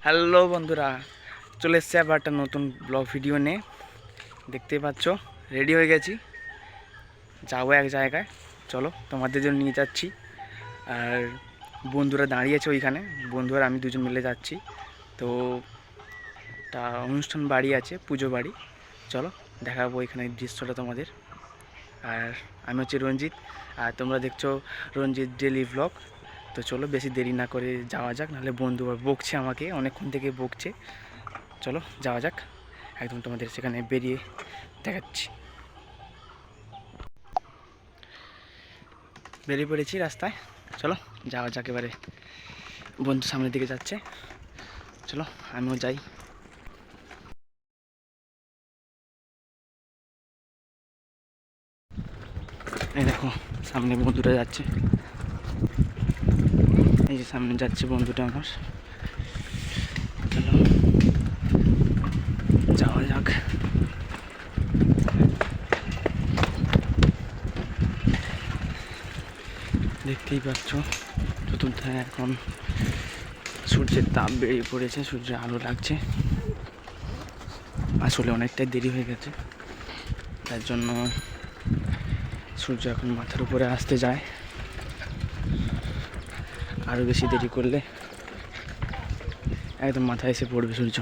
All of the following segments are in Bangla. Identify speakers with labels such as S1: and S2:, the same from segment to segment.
S1: হ্যালো বন্ধুরা, চলে এসছে আবার একটা নতুন ব্লগ ভিডিও নিয়ে। দেখতেই পাচ্ছ রেডি হয়ে গেছি, যাবো এক জায়গায়। চলো তোমাদের জন্য নিয়ে যাচ্ছি। আর বন্ধুরা দাঁড়িয়েছে ওইখানে, বন্ধুরা আমি দুজন মিলে যাচ্ছি। তো একটা অনুষ্ঠান বাড়ি আছে, পুজো বাড়ি। চলো দেখাবো ওইখানে দৃশ্যটা তোমাদের। আর আমি হচ্ছে রঞ্জিত, আর তোমরা দেখছো রঞ্জিত ডেলি ব্লগ। তো চলো বেশি দেরি না করে যাওয়া যাক, নাহলে বন্ধু বকছে আমাকে, অনেকক্ষণ থেকে বকছে। চলো যাওয়া যাক, একদম তোমাদের সেখানে বেরিয়ে দেখাচ্ছি। বেরিয়ে পড়েছি রাস্তায়, চলো যাওয়া যাক। এবারে বন্ধু সামনের দিকে যাচ্ছে, চলো আমিও যাই। এই দেখো সামনে বন্ধুটা যাচ্ছে, এই যে সামনে যাচ্ছে বন্ধুটা আমার। চলো যাওয়া যাক। দেখতেই পাচ্ছ চতুর্থায় এখন সূর্যের তাপ বেরিয়ে পড়েছে, সূর্যের আলো লাগছে। আসলে অনেকটাই দেরি হয়ে গেছে, তার জন্য সূর্য এখন মাথার উপরে আসতে যায়। আরও বেশি দেরি করলে একদম মাথায় এসে পড়বে সূর্য,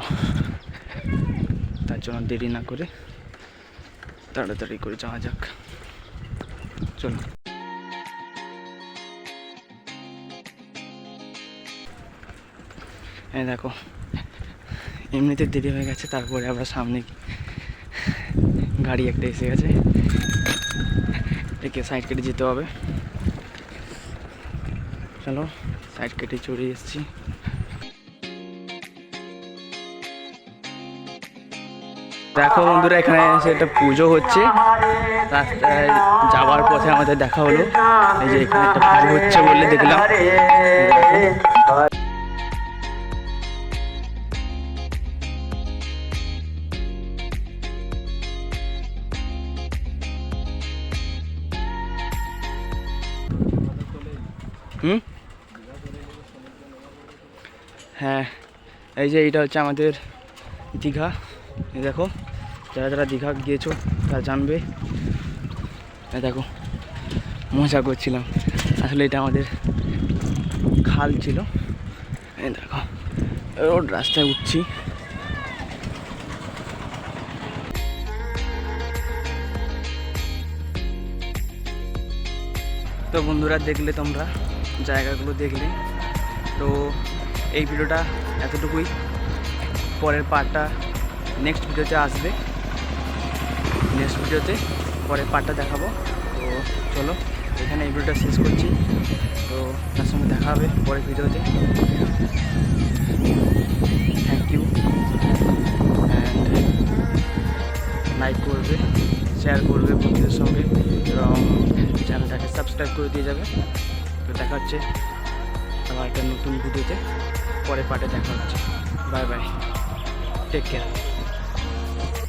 S1: তার জন্য দেরি না করে তাড়াতাড়ি করে যাওয়া যাক। চলো হ্যাঁ দেখো এমনিতে দেরি হয়ে গেছে, তারপরে আবার সামনে গাড়ি একটা এসে গেছে, একে সাইড কেটে যেতে হবে। চলো সাইড কেটে চলে এসেছি। দেখো বন্ধুরা, এখানে এসে একটা পুজো হচ্ছে, রাস্তায় যাওয়ার পথে আমাদের দেখা হলো। এই যে এখানে একটা পুজো হচ্ছে বলে দেখলাম। হ্যাঁ, এই যে এইটা হচ্ছে আমাদের দীঘা। এই দেখো, যারা যারা দীঘা গিয়েছো তারা জানবে। দেখো মজা করছিলাম, আসলে এটা আমাদের খাল ছিল। এই দেখো রোড রাস্তায় উঠছি। তো বন্ধুরা দেখলে তোমরা জায়গাগুলো দেখলে, তো এই ভিডিওটা এতটুকুই। পরের পার্টটা নেক্সট ভিডিওতে আসবে, নেক্সট ভিডিওতে পরের পার্টটা দেখাবো। তো চলো এখানে এই ভিডিওটা শেষ করছি, তো তার সঙ্গে দেখা হবে পরের ভিডিওতে। থ্যাংক ইউ, অ্যান্ড লাইক করবে, শেয়ার করবে বন্ধুদের সঙ্গে, এবং চ্যানেলটাকে সাবস্ক্রাইব করে দিয়ে যাবে। তো দেখা হচ্ছে আবার একটা নতুন ভিডিওতে, পরের পার্টে দেখা হচ্ছে। Bye bye, take care.